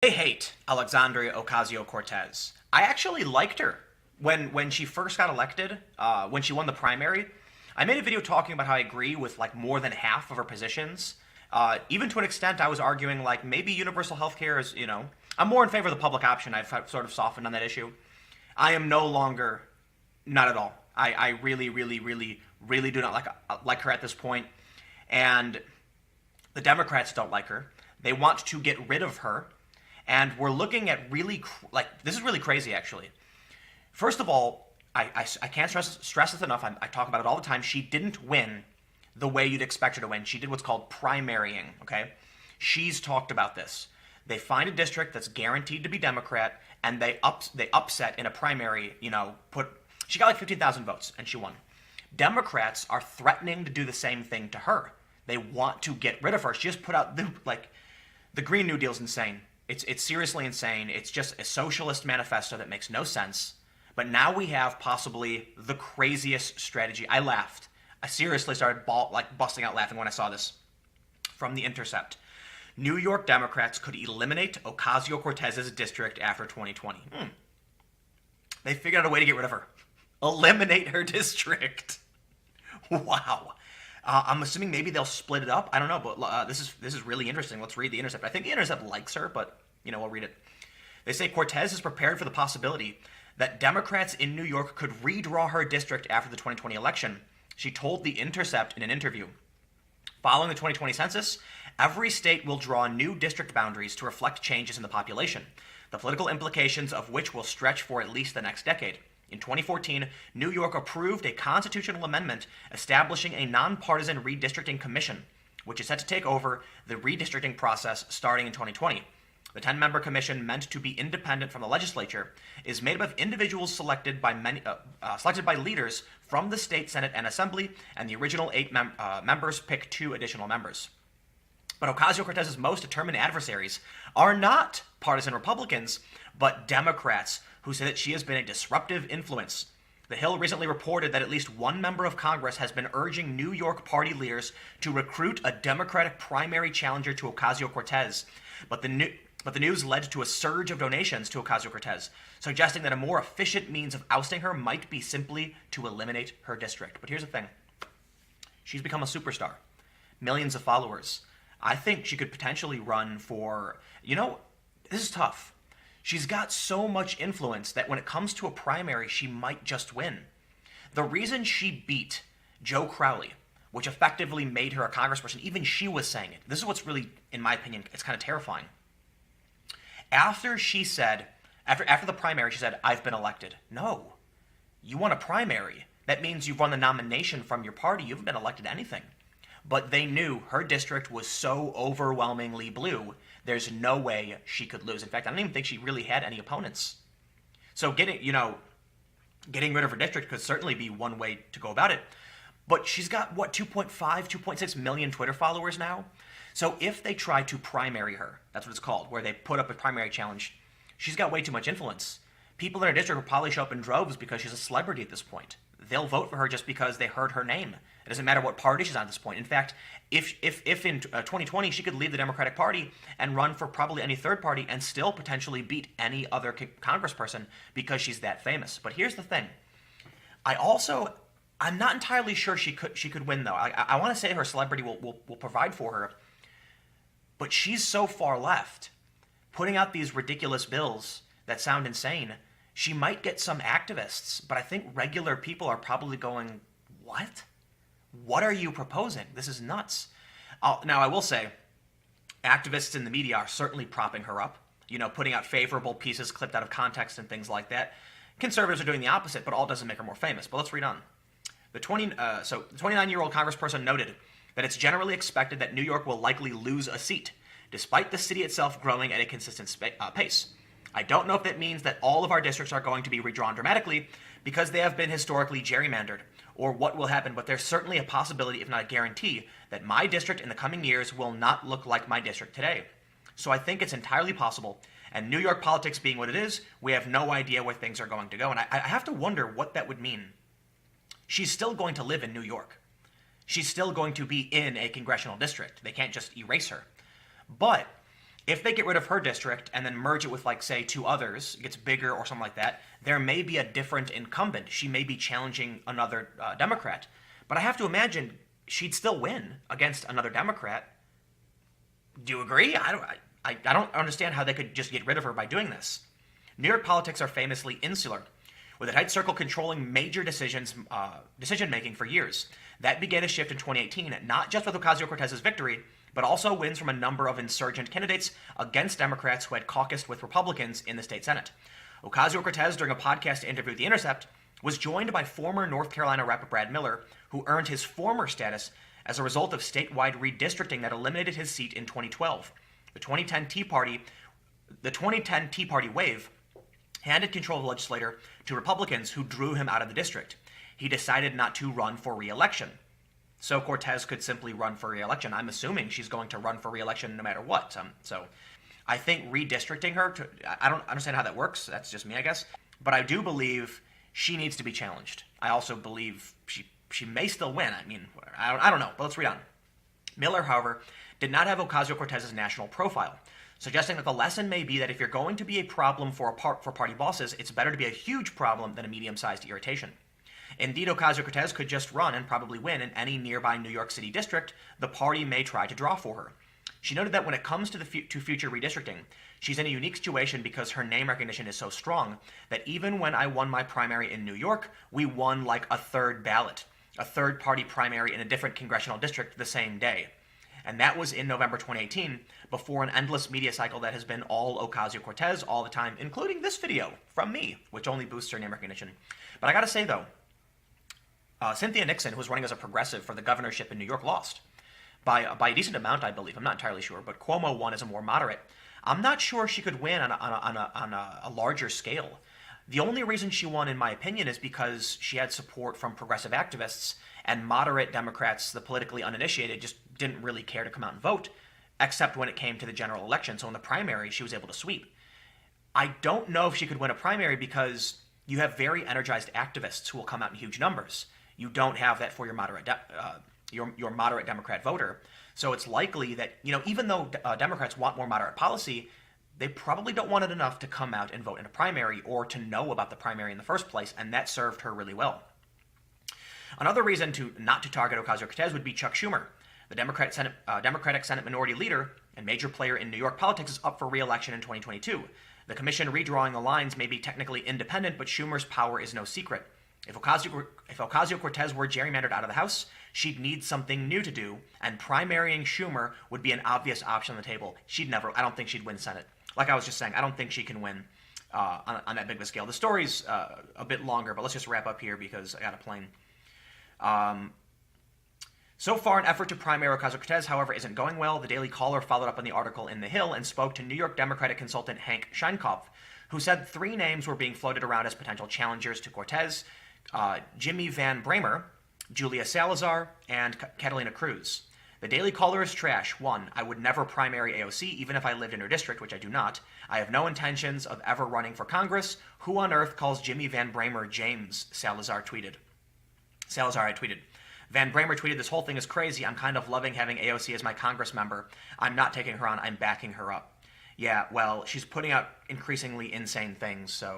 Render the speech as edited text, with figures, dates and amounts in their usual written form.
I hate Alexandria Ocasio Cortez. I actually liked her when she first got elected, when she won the primary. I made a video talking about how I agree with like more than half of her positions. Even to an extent, I was arguing like maybe universal health care is, I'm more in favor of the public option. I've sort of softened on that issue. I am no longer, not at all. I really, really, really, really do not like her at this point. And the Democrats don't like her. They want to get rid of her. And we're looking at really, this is really crazy, actually. First of all, I can't stress this enough. I talk about it all the time. She didn't win the way you'd expect her to win. She did what's called primarying, okay? She's talked about this. They find a district that's guaranteed to be Democrat, and they upset in a primary, she got like 15,000 votes, and she won. Democrats are threatening to do the same thing to her. They want to get rid of her. She just put out, the Green New Deal's insane. It's seriously insane. It's just a socialist manifesto that makes no sense. But now we have possibly the craziest strategy. I laughed. I seriously started busting out laughing when I saw this. From The Intercept. New York Democrats could eliminate Ocasio-Cortez's district after 2020. They figured out a way to get rid of her. Eliminate her district. Wow. I'm assuming maybe they'll split it up. I don't know, but this is really interesting. Let's read The Intercept. I think The Intercept likes her, but, we'll read it. They say Cortez is prepared for the possibility that Democrats in New York could redraw her district after the 2020 election. She told The Intercept in an interview. Following the 2020 census, every state will draw new district boundaries to reflect changes in the population, the political implications of which will stretch for at least the next decade. In 2014, New York approved a constitutional amendment establishing a nonpartisan redistricting commission, which is set to take over the redistricting process starting in 2020. The 10-member commission, meant to be independent from the legislature, is made up of individuals selected by leaders from the state Senate and Assembly, and the original 8 members pick 2 additional members. But Ocasio-Cortez's most determined adversaries are not partisan Republicans, but Democrats, who say that she has been a disruptive influence. The Hill recently reported that at least one member of Congress has been urging New York party leaders to recruit a Democratic primary challenger to Ocasio-Cortez. But the news led to a surge of donations to Ocasio-Cortez, suggesting that a more efficient means of ousting her might be simply to eliminate her district. But here's the thing. She's become a superstar. Millions of followers. I think she could potentially run for, this is tough. She's got so much influence that when it comes to a primary, she might just win. The reason she beat Joe Crowley, which effectively made her a congressperson, even she was saying it. This is what's really, in my opinion, it's kind of terrifying. After the primary, she said, I've been elected. No. You won a primary. That means you've won the nomination from your party. You haven't been elected to anything. But they knew her district was so overwhelmingly blue, there's no way she could lose. In fact, I don't even think she really had any opponents. So getting rid of her district could certainly be one way to go about it. But she's got, 2.6 million Twitter followers now? So if they try to primary her, that's what it's called, where they put up a primary challenge, she's got way too much influence. People in her district will probably show up in droves because she's a celebrity at this point. They'll vote for her just because they heard her name. It doesn't matter what party she's on at this point. In fact, if in 2020 she could leave the Democratic Party and run for probably any third party and still potentially beat any other congressperson because she's that famous. But here's the thing. I'm not entirely sure she could win, though. I want to say her celebrity will provide for her. But she's so far left, putting out these ridiculous bills that sound insane. She might get some activists, but I think regular people are probably going, what? What are you proposing? This is nuts. Now, I will say, activists in the media are certainly propping her up, putting out favorable pieces clipped out of context and things like that. Conservatives are doing the opposite, but all doesn't make her more famous. But let's read on. The 29-year-old congressperson noted that it's generally expected that New York will likely lose a seat, despite the city itself growing at a consistent pace. I don't know if that means that all of our districts are going to be redrawn dramatically because they have been historically gerrymandered, or what will happen, but there's certainly a possibility, if not a guarantee, that my district in the coming years will not look like my district today. So I think it's entirely possible, and New York politics being what it is, we have no idea where things are going to go, and I have to wonder what that would mean. She's still going to live in New York. She's still going to be in a congressional district. They can't just erase her. But If they get rid of her district and then merge it with, like, say, two others, it gets bigger or something like that, there may be a different incumbent. She may be challenging another Democrat. But I have to imagine she'd still win against another Democrat. Do you agree? I don't understand how they could just get rid of her by doing this. New York politics are famously insular, with a tight circle controlling major decision-making for years. That began to shift in 2018, not just with Ocasio-Cortez's victory, but also wins from a number of insurgent candidates against Democrats who had caucused with Republicans in the state Senate. Ocasio-Cortez, during a podcast interview with The Intercept, was joined by former North Carolina Rep. Brad Miller, who earned his former status as a result of statewide redistricting that eliminated his seat in 2012. The 2010 Tea Party wave handed control of the legislature to Republicans who drew him out of the district. He decided not to run for re-election. So Cortez could simply run for re-election. I'm assuming she's going to run for re-election no matter what. So I think redistricting her, I don't understand how that works. That's just me, I guess. But I do believe she needs to be challenged. I also believe she may still win. I mean, I don't know, but let's read on. Miller, however, did not have Ocasio-Cortez's national profile, suggesting that the lesson may be that if you're going to be a problem for party bosses, it's better to be a huge problem than a medium-sized irritation. Indeed, Ocasio-Cortez could just run and probably win in any nearby New York City district the party may try to draw for her. She noted that when it comes to future redistricting, she's in a unique situation because her name recognition is so strong that even when I won my primary in New York, we won like a third ballot, a third-party primary in a different congressional district the same day. And that was in November 2018, before an endless media cycle that has been all Ocasio-Cortez all the time, including this video from me, which only boosts her name recognition. But I gotta say, though, Cynthia Nixon, who was running as a progressive for the governorship in New York, lost by a decent amount, I believe. I'm not entirely sure, but Cuomo won as a more moderate. I'm not sure she could win on a larger scale. The only reason she won, in my opinion, is because she had support from progressive activists, and moderate Democrats, the politically uninitiated, just didn't really care to come out and vote, except when it came to the general election. So in the primary, she was able to sweep. I don't know if she could win a primary because you have very energized activists who will come out in huge numbers. You don't have that for your moderate your moderate Democrat voter. So it's likely that, even though Democrats want more moderate policy, they probably don't want it enough to come out and vote in a primary or to know about the primary in the first place, and that served her really well. Another reason not to target Ocasio-Cortez would be Chuck Schumer. The Democratic Senate Minority Leader and major player in New York politics is up for re-election in 2022. The commission redrawing the lines may be technically independent, but Schumer's power is no secret. If Ocasio-Cortez were gerrymandered out of the House, she'd need something new to do, and primarying Schumer would be an obvious option on the table. I don't think she'd win Senate. Like I was just saying, I don't think she can win on that big of a scale. The story's a bit longer, but let's just wrap up here because I got a plane. So far, an effort to primary Ocasio-Cortez, however, isn't going well. The Daily Caller followed up on the article in The Hill and spoke to New York Democratic consultant Hank Scheinkopf, who said 3 names were being floated around as potential challengers to Cortez: Jimmy Van Bramer, Julia Salazar, and Catalina Cruz. The Daily Caller is trash. 1, I would never primary AOC, even if I lived in her district, which I do not. I have no intentions of ever running for Congress. Who on earth calls Jimmy Van Bramer James? Salazar had tweeted. Van Bramer tweeted, "This whole thing is crazy. I'm kind of loving having AOC as my Congress member. I'm not taking her on. I'm backing her up." Yeah, well, she's putting out increasingly insane things, so